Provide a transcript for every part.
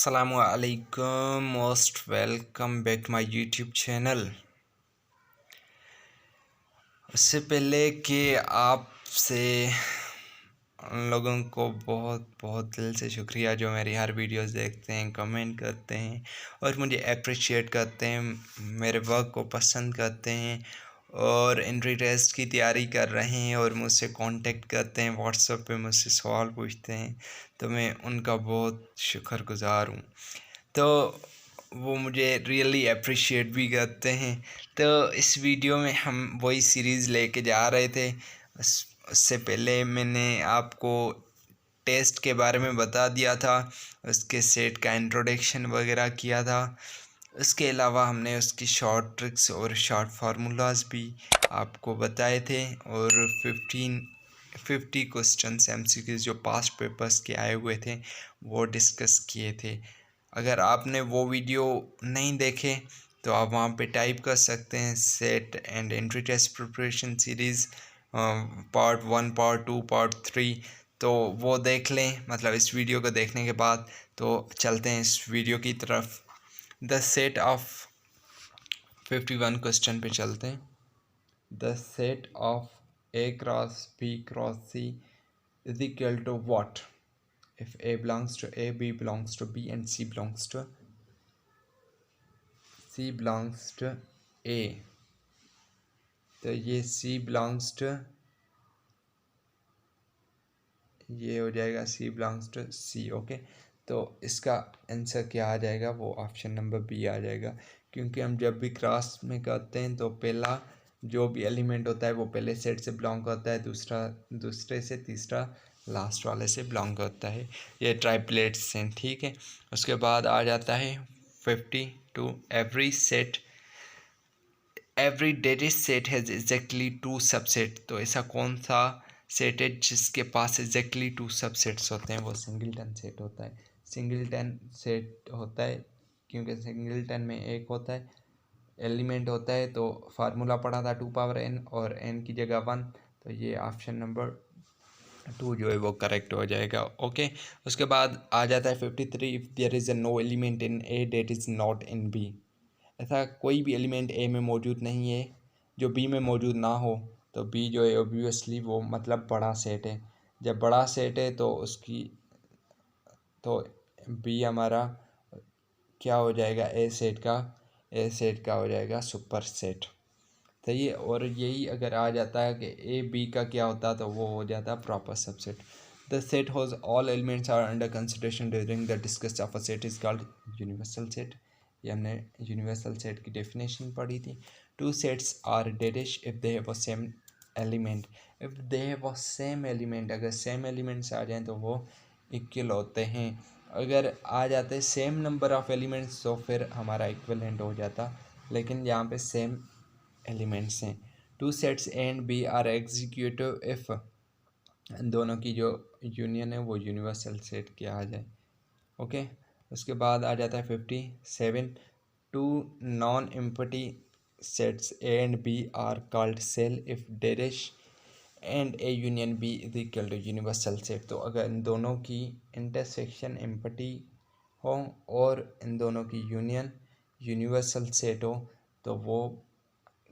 Assalamualaikum, most welcome back to my YouTube channel। उससे पहले कि आपसे उन लोगों को बहुत बहुत दिल से शुक्रिया जो मेरी हर वीडियोस देखते हैं, कमेंट करते हैं और मुझे अप्रिशिएट करते हैं, मेरे वर्क को पसंद करते हैं और एंट्री टेस्ट की तैयारी कर रहे हैं और मुझसे कांटेक्ट करते हैं, व्हाट्सएप पे मुझसे सवाल पूछते हैं, तो मैं उनका बहुत शुक्रगुज़ार हूँ। तो वो मुझे रियली अप्रिशिएट भी करते हैं। तो इस वीडियो में हम वही सीरीज़ लेके जा रहे थे। उससे पहले मैंने आपको टेस्ट के बारे में बता दिया था, उसके सेट का इंट्रोडक्शन वगैरह किया था। उसके अलावा हमने उसकी शॉर्ट ट्रिक्स और शॉर्ट फार्मूलाज भी आपको बताए थे और 50 क्वेश्चंस MCQs जो पास्ट पेपर्स के आए हुए थे वो डिस्कस किए थे। अगर आपने वो वीडियो नहीं देखे तो आप वहाँ पे टाइप कर सकते हैं set and entry test preparation series part 1, part 2, part 3, तो वो देख लें। मतलब इस वीडियो को देखने के बाद तो चलते हैं इस वीडियो की तरफ। द सेट ऑफ 51 क्वेश्चन पे चलते हैं। The set of A cross B cross C is equal to what if A belongs to A, B belongs to B and C belongs to A। तो ये C belongs to, ये हो जाएगा C belongs to C। Okay, तो इसका answer क्या आ जाएगा, वो ऑप्शन नंबर बी आ जाएगा, क्योंकि हम जब भी क्रॉस में करते हैं तो पहला जो भी एलिमेंट होता है वो पहले सेट से बिलोंग करता है, दूसरा दूसरे से, तीसरा लास्ट वाले से बिलोंग करता है। ये ट्राइप्लेट्स हैं, ठीक है। उसके बाद आ जाता है 52 एवरी डेटिस सेट हैज़ एग्जैक्टली 2 सबसेट। तो ऐसा कौन सा सेट है जिसके पास एग्जैक्टली 2 सबसेट्स होते हैं, वो सिंगलटन सेट होता है। सिंगलटन सेट होता है क्योंकि सिंगलटन में एक होता है एलिमेंट होता है, तो फार्मूला पढ़ा था 2 पावर n और n की जगह 1, तो ये ऑप्शन नंबर 2 जो है वो करेक्ट हो जाएगा। ओके, उसके बाद आ जाता है 53 if there is a no element in A that is not in B। ऐसा कोई भी एलिमेंट ए में मौजूद नहीं है जो बी में मौजूद ना हो, तो बी जो है ऑब्वियसली वो मतलब बड़ा सेट है। जब बड़ा सेट है तो उसकी, तो बी हमारा क्या हो जाएगा, ए सेट का हो जाएगा सुपर सेट। सही है, और यही अगर आ जाता है कि ए बी का क्या होता तो वो हो जाता proper subset. The set whose all elements are under consideration during the discuss of a set is called universal set. ये हमने यूनिवर्सल सेट की डेफिनेशन पढ़ी थी। टू सेट्स आर डेडिश if they have a same element. If they have a same element, अगर same elements आ जाएँ तो वो इक्वल होते हैं। अगर आ जाते सेम नंबर ऑफ एलिमेंट्स तो फिर हमारा इक्वलेंट हो जाता, लेकिन यहाँ पे सेम एलिमेंट्स हैं। Two sets A and B are executive if दोनों की जो यूनियन है वो यूनिवर्सल सेट की आ जाए। ओके, उसके बाद आ जाता है 57 two non empty sets A and B are called cell if डेरिश and A union B is equal to universal set. तो अगर इन दोनों की इंटरसेक्शन एम्प्टी हो और इन दोनों की यूनियन यूनिवर्सल सेट हो तो वो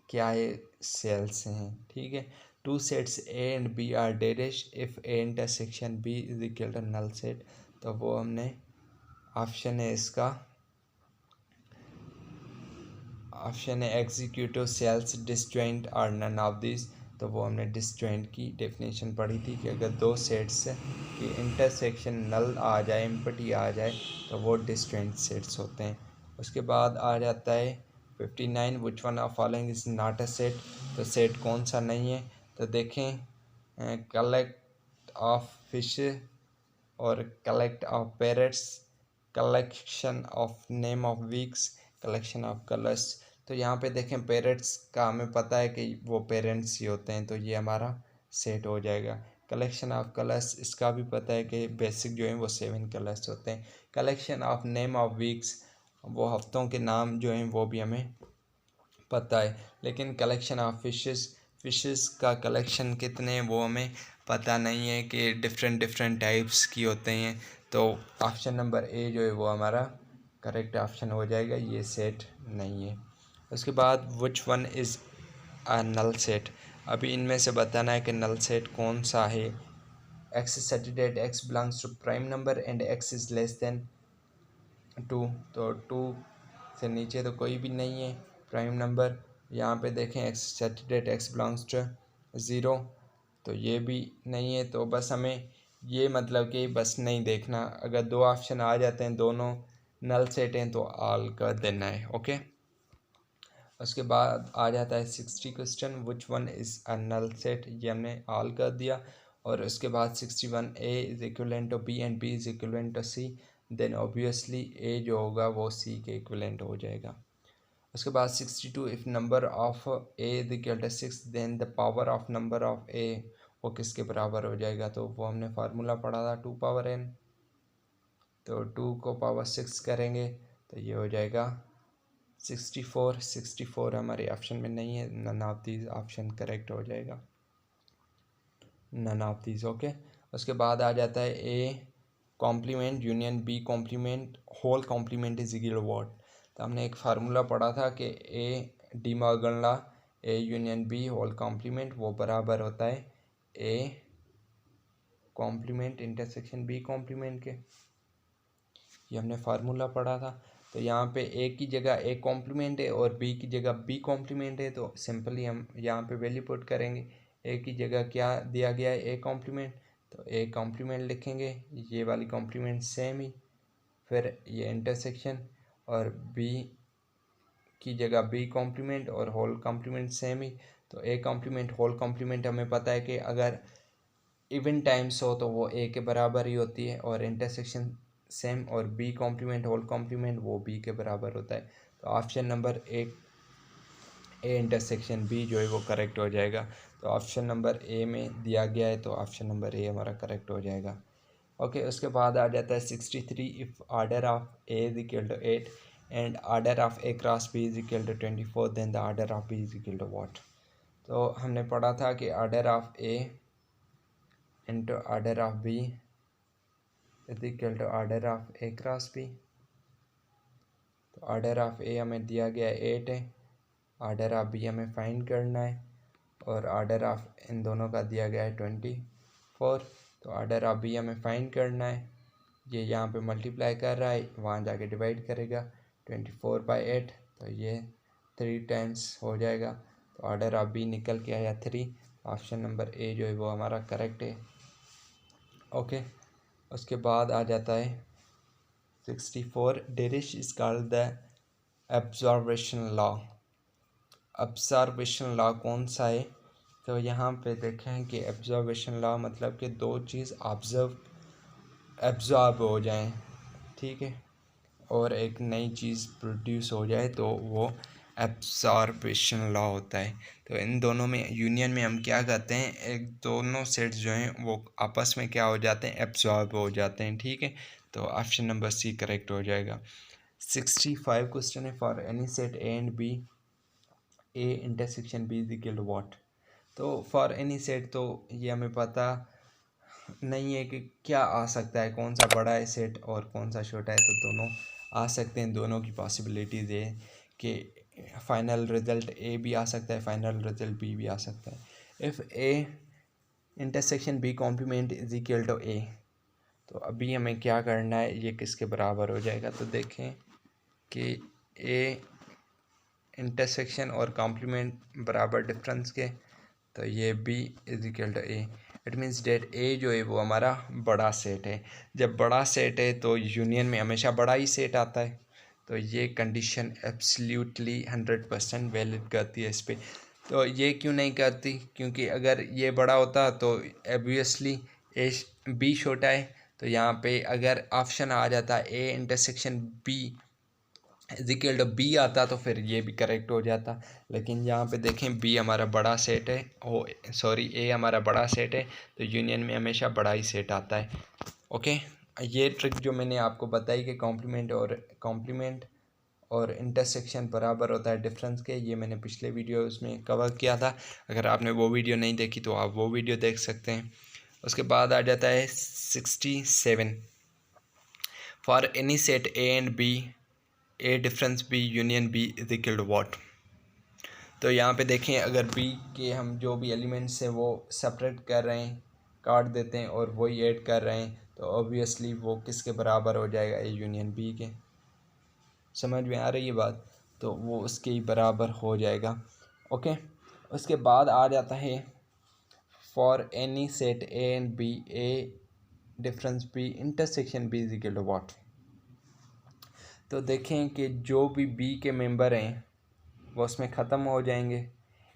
क्या है, सेल्स हैं, ठीक है। Two sets A and B are डेरिश if A intersection B is equal to null set, तो वो हमने ऑप्शन है इसका, ऑप्शन है executive cells disjoint are none of this. तो वो हमने डिसजॉइंट की डेफिनेशन पढ़ी थी कि अगर दो सेट्स की इंटरसेक्शन नल आ जाए, एम्प्टी आ जाए, तो वो डिसजॉइंट सेट्स होते हैं। उसके बाद आ जाता है 59 which one of following is not a set. तो सेट कौन सा नहीं है, तो देखें कलेक्ट ऑफ फिश और collect of parrots, collection of name of weeks, collection of colours. तो यहाँ पे देखें पेरेंट्स का हमें पता है कि वो पेरेंट्स ही होते हैं, तो ये हमारा सेट हो जाएगा। कलेक्शन ऑफ कलर्स इसका भी पता है कि बेसिक जो है वो 7 कलर्स होते हैं। Collection of name of weeks, वो हफ्तों के नाम जो हैं वो भी हमें पता है, लेकिन कलेक्शन ऑफ फिशेस का कलेक्शन कितने वो हमें पता नहीं है कि डिफरेंट टाइप्स की होते हैं। तो ऑप्शन नंबर ए जो है वो हमारा करेक्ट ऑप्शन हो जाएगा, ये सेट नहीं है। उसके बाद which one is a null set, अभी इनमें से बताना है कि नल सेट कौन सा है। X is such that X belongs to prime number and X is less than 2, तो 2 से नीचे तो कोई भी नहीं है प्राइम नंबर। यहाँ पे देखें X such that X belongs to 0, तो ये भी नहीं है। तो बस हमें ये मतलब कि बस नहीं देखना, अगर दो ऑप्शन आ जाते हैं दोनों नल सेट हैं तो ऑल कर देना है। ओके, उसके बाद आ जाता है 60 question, which one is a null set, ये हमने ऑल कर दिया। और उसके बाद 61 A is equivalent to B and B is equivalent to C, then obviously A जो होगा वो सी के इक्वलेंट हो जाएगा। उसके बाद 62 if number of A is equal to 6 then the power of number of A वो किसके बराबर हो जाएगा, तो वो हमने फार्मूला पढ़ा था 2 पावर n, तो 2 को पावर 6 करेंगे तो ये हो जाएगा 64। 64 हमारे ऑप्शन में नहीं है, none of these option correct हो जाएगा, नन ऑफ दीज। ओके, उसके बाद आ जाता है A complement union B complement whole complement is equal what, तो हमने एक फार्मूला पढ़ा था कि ए डी मॉर्गन law A union B whole complement वो बराबर होता है A complement intersection B complement के, ये हमने फार्मूला पढ़ा था। तो यहाँ पे ए की जगह ए कॉम्प्लीमेंट है और बी की जगह बी कॉम्प्लीमेंट है, तो सिंपली हम यहाँ पे वैल्यू पुट करेंगे। ए की जगह क्या दिया गया है, ए कॉम्प्लीमेंट, तो ए कॉम्प्लीमेंट लिखेंगे, ये वाली कॉम्प्लीमेंट सेम ही, फिर ये इंटरसेक्शन, और बी की जगह बी कॉम्प्लीमेंट और होल कॉम्प्लीमेंट सेम ही। तो ए कॉम्प्लीमेंट होल कॉम्प्लीमेंट हमें पता है कि अगर इवन टाइम्स हो तो वो ए के बराबर ही होती है, और इंटरसेक्शन सेम, और बी कॉम्प्लीमेंट होल कॉम्प्लीमेंट वो बी के बराबर होता है। तो option number A intersection B जो है वो करेक्ट हो जाएगा। तो ऑप्शन नंबर ए में दिया गया है, तो ऑप्शन नंबर ए हमारा करेक्ट हो जाएगा। ओके, उसके बाद आ जाता है 63 if order of A is equal to 8 and order of A cross B is equal to 24 then the order of B is equal to what, तो हमने पढ़ा था कि order of A into order of B is equal to order of A cross B. तो order of A हमें दिया गया है 8 है, ऑर्डर ऑफ बी हमें फाइंड करना है, और ऑर्डर ऑफ इन दोनों का दिया गया है 24। तो ऑर्डर ऑफ बी हमें फाइंड करना है, ये यहाँ पे मल्टीप्लाई कर रहा है, वहाँ जाके डिवाइड करेगा 24/8, तो ये 3 टाइम्स हो जाएगा। तो ऑर्डर ऑफ बी निकल के आया 3, ऑप्शन नंबर ए जो है वो हमारा करेक्ट है। ओके, उसके बाद आ जाता है 64 डेरिश is called the observation law. Observation law कौन सा है, तो यहाँ पे देखें कि ऑब्जर्वेशन लॉ मतलब कि दो चीज़ एब्जॉर्ब हो जाएं, ठीक है, और एक नई चीज़ प्रोड्यूस हो जाए तो वो एब्जॉर्बेशन लॉ होता है। तो इन दोनों में यूनियन में हम क्या करते हैं, एक दोनों सेट्स जो हैं वो आपस में क्या हो जाते हैं, एब्जॉर्ब हो जाते हैं, ठीक है। तो ऑप्शन नंबर सी करेक्ट हो जाएगा। 65 क्वेश्चन है, for any set A and B A intersection B is equal to what, तो फॉर एनी सेट तो ये हमें पता नहीं है कि क्या आ सकता है, कौन सा बड़ा है सेट और कौन सा छोटा है, तो दोनों आ सकते हैं, दोनों की पॉसिबिलिटीज़ है कि फाइनल रिजल्ट ए भी आ सकता है, फाइनल रिजल्ट बी भी आ सकता है। If A intersection B complement is equal to A, तो अभी हमें क्या करना है, ये किसके बराबर हो जाएगा, तो देखें कि ए इंटरसेक्शन और कॉम्प्लीमेंट बराबर डिफरेंस के, तो ये B is equal to A, it means that A जो है वो हमारा बड़ा सेट है। जब बड़ा सेट है तो यूनियन में हमेशा बड़ा ही सेट आता है, तो ये कंडीशन एब्सोल्युटली 100% वैलिड करती है इस पर। तो ये क्यों नहीं करती, क्योंकि अगर ये बड़ा होता तो ऑब्वियसली ए बी छोटा है, तो यहाँ पे अगर ऑप्शन आ जाता A intersection B equal to B आता तो फिर ये भी करेक्ट हो जाता, लेकिन यहाँ पे देखें बी हमारा बड़ा सेट है, ओ सॉरी ए हमारा बड़ा सेट है, तो यूनियन में हमेशा बड़ा ही सेट आता है। ओके, ये ट्रिक जो मैंने आपको बताई कि कॉम्प्लीमेंट और इंटरसेक्शन बराबर होता है डिफरेंस के, ये मैंने पिछले वीडियो उसमें कवर किया था, अगर आपने वो वीडियो नहीं देखी तो आप वो वीडियो देख सकते हैं। उसके बाद आ जाता है 67 for any set A and B A difference B union B is equal to what. तो यहाँ पे देखें, अगर बी के हम जो भी एलिमेंट्स हैं वो सेपरेट कर रहे हैं, काट देते हैं और वही ऐड कर रहे हैं, तो ऑब्वियसली वो किसके बराबर हो जाएगा, ए यूनियन बी के। समझ में आ रही है बात? तो वो उसके ही बराबर हो जाएगा। ओके, उसके बाद आ जाता है for any set A and B A difference B intersection B is equal to what. तो देखें कि जो भी बी के मेंबर हैं वो उसमें ख़त्म हो जाएंगे,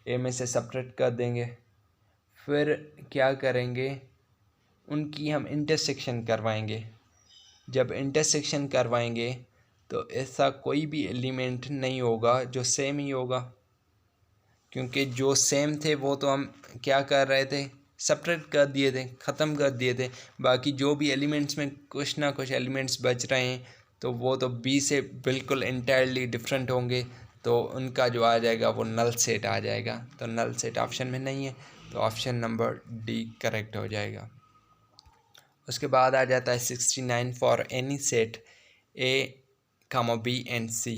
ए में से सेपरेट कर देंगे, फिर क्या करेंगे, उनकी हम इंटरसेक्शन करवाएंगे। जब इंटरसेक्शन करवाएंगे तो ऐसा कोई भी एलिमेंट नहीं होगा जो सेम ही होगा, क्योंकि जो सेम थे वो तो हम क्या कर रहे थे, सेपरेट कर दिए थे, ख़त्म कर दिए थे। बाकी जो भी एलिमेंट्स में कुछ ना कुछ एलिमेंट्स बच रहे हैं तो वो तो बी से बिल्कुल इंटायरली डिफरेंट होंगे, तो उनका जो आ जाएगा वो नल सेट आ जाएगा। तो नल सेट ऑप्शन में नहीं है, तो ऑप्शन नंबर डी करेक्ट हो जाएगा। उसके बाद आ जाता है 69 for any set A comma B and C.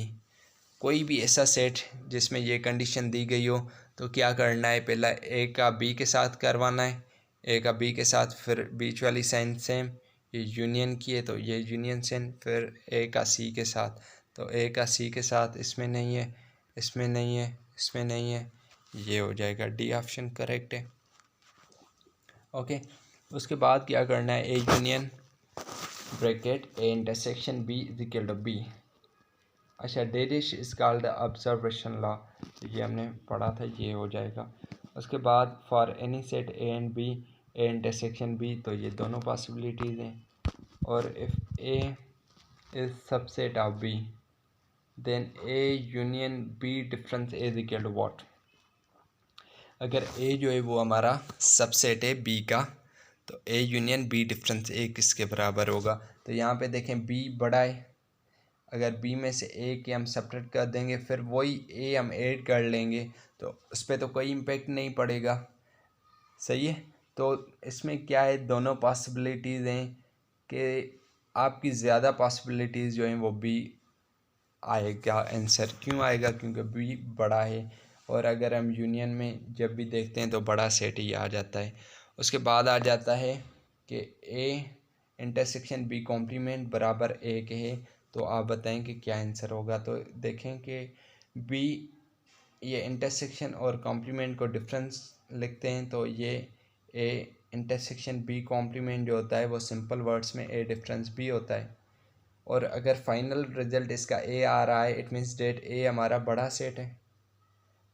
कोई भी ऐसा सेट जिसमें ये कंडीशन दी गई हो तो क्या करना है, पहला ए का बी के साथ करवाना है, ए का बी के साथ, फिर बीच वाली साइन सेम, ये यूनियन की है तो ये यूनियन साइन, फिर ए का सी के साथ, तो ए का सी के साथ इसमें नहीं है, इसमें नहीं है, इसमें नहीं है, ये हो जाएगा डी ऑप्शन करेक्ट है। ओके, उसके बाद क्या करना है, A union bracket A intersection B is equal to B. अच्छा, डेरिश is called the observation law, ये हमने पढ़ा था, ये हो जाएगा। उसके बाद for any set A and B A intersection B, तो ये दोनों पॉसिबिलिटीज़ हैं। और if A is subset of B then A union B difference A is equal to what. अगर ए जो है वो हमारा सबसेट है बी का, तो ए यूनियन बी डिफरेंस ए किसके बराबर होगा। तो यहाँ पे देखें बी बड़ा है, अगर बी में से ए के हम सेपरेट कर देंगे, फिर वही ए हम ऐड कर लेंगे, तो उस पर तो कोई इम्पेक्ट नहीं पड़ेगा। सही है, तो इसमें क्या है, दोनों पॉसिबिलिटीज़ हैं कि आपकी ज़्यादा पॉसिबिलिटीज़ जो हैं वो बी आएगा आंसर। क्यों आएगा, क्योंकि बी बड़ा है, और अगर हम यूनियन में जब भी देखते हैं तो बड़ा सेट ही आ जाता है। उसके बाद आ जाता है कि ए इंटरसेक्शन बी कॉम्प्लीमेंट बराबर ए के है, तो आप बताएं कि क्या आंसर होगा। तो देखें कि बी, ये इंटरसेक्शन और कॉम्प्लीमेंट को डिफरेंस लिखते हैं, तो ये ए इंटरसेक्शन बी कॉम्प्लीमेंट जो होता है वो सिंपल वर्ड्स में ए डिफरेंस बी होता है। और अगर फाइनल रिजल्ट इसका ए आ रहा है, इट मीन्स डेट ए हमारा बड़ा सेट है।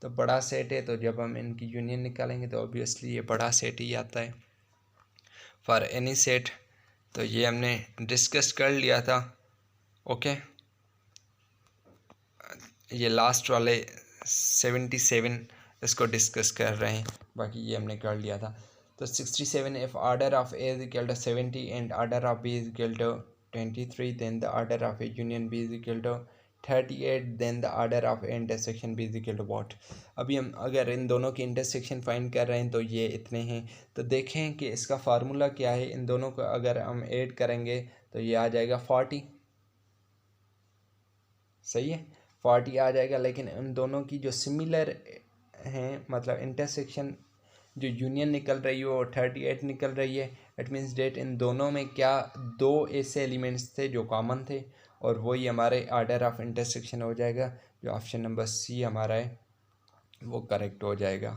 तो बड़ा सेट है, तो जब हम इनकी यूनियन निकालेंगे तो ऑब्वियसली ये बड़ा सेट ही आता है फॉर एनी सेट। तो ये हमने डिस्कस कर लिया था। ओके, ये लास्ट वाले 77 इसको डिस्कस कर रहे हैं, बाकी ये हमने कर लिया था। तो 67, if order of A is equal to 70 and order of B is equal to 23, then the order of A union B is equal to 38, then the order of A intersection B is equal to what. अभी हम अगर इन दोनों की intersection find कर रहे हैं तो ये इतने हैं, तो देखें कि इसका फार्मूला क्या है। इन दोनों को अगर हम ऐड करेंगे तो ये आ जाएगा 40। सही है, 40 आ जाएगा, लेकिन इन दोनों की जो सिमिलर हैं, मतलब इंटरसेक्शन जो यूनियन निकल रही हो 38 निकल रही है, इट मीन्स डेट इन दोनों में क्या दो ऐसे एलिमेंट्स थे जो कॉमन थे, और वही हमारे ऑर्डर ऑफ इंटरसेक्शन हो जाएगा, जो ऑप्शन नंबर सी हमारा है वो करेक्ट हो जाएगा।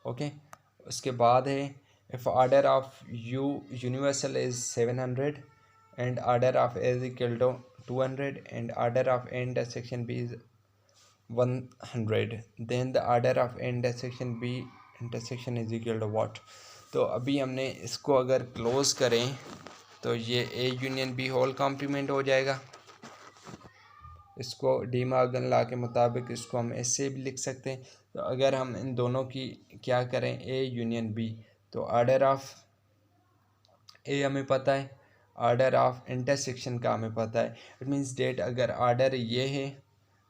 ओके, उसके बाद है if order of U universal is 700 and order of A is equal to 200 and order of a intersection B is 100, then the order of a intersection B intersection is equal to what। तो अभी हमने इसको अगर close करें तो ये A union B whole complement हो जाएगा। इसको डी मॉर्गन लॉ के मुताबिक इसको हम ऐसे भी लिख सकते हैं। तो अगर हम इन दोनों की क्या करें, ए यूनियन बी, तो ऑर्डर ऑफ ए हमें पता है, ऑर्डर ऑफ इंटरसेक्शन का हमें पता है। इट मीन्स डेट अगर ऑर्डर ये है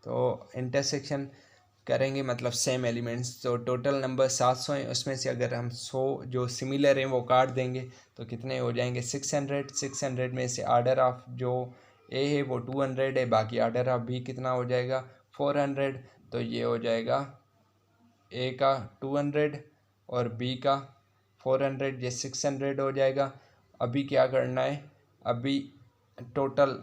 तो इंटरसेक्शन करेंगे मतलब सेम एलिमेंट्स, तो टोटल नंबर 700 है, उसमें से अगर हम 100 जो सिमिलर हैं वो काट देंगे तो कितने हो जाएंगे 600। 600 में से ऑर्डर ऑफ जो ए है वो 200 है, बाकी ऑर्डर ऑफ बी कितना हो जाएगा 400। तो ये हो जाएगा ए का 200 और बी का 400, ये 600 हो जाएगा। अभी क्या करना है, अभी टोटल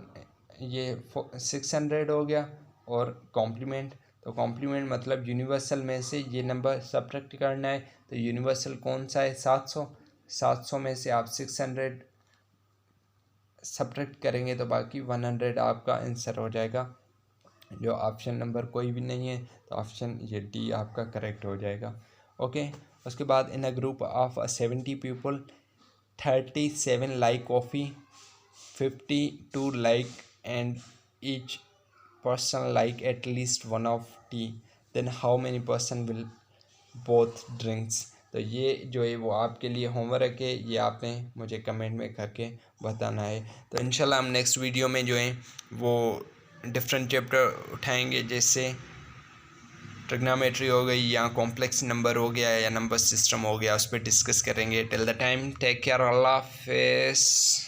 ये 600 हो गया और कॉम्प्लीमेंट, तो कॉम्प्लीमेंट मतलब यूनिवर्सल में से ये नंबर सब्ट्रैक्ट करना है। तो यूनिवर्सल कौन सा है 700 में से आप 600 सब्ट्रैक्ट करेंगे तो बाकी 100 आपका आंसर हो जाएगा। जो ऑप्शन नंबर कोई भी नहीं है तो ऑप्शन ये डी आपका करेक्ट हो जाएगा। ओके, उसके बाद in a group of 70 people 37 like coffee, 52 like and each person like at least one of tea, then how many person will both drinks। तो ये जो है वो आपके लिए होमवर्क है, ये आपने मुझे कमेंट में करके बताना है। तो इंशाल्लाह हम नेक्स्ट वीडियो में जो है वो डिफरेंट चैप्टर उठाएंगे, जैसे ट्रिग्नोमेट्री हो गई या कॉम्प्लेक्स नंबर हो गया या नंबर सिस्टम हो गया, उस पर डिस्कस करेंगे। Till the time take care, अल्लाह हाफिज़।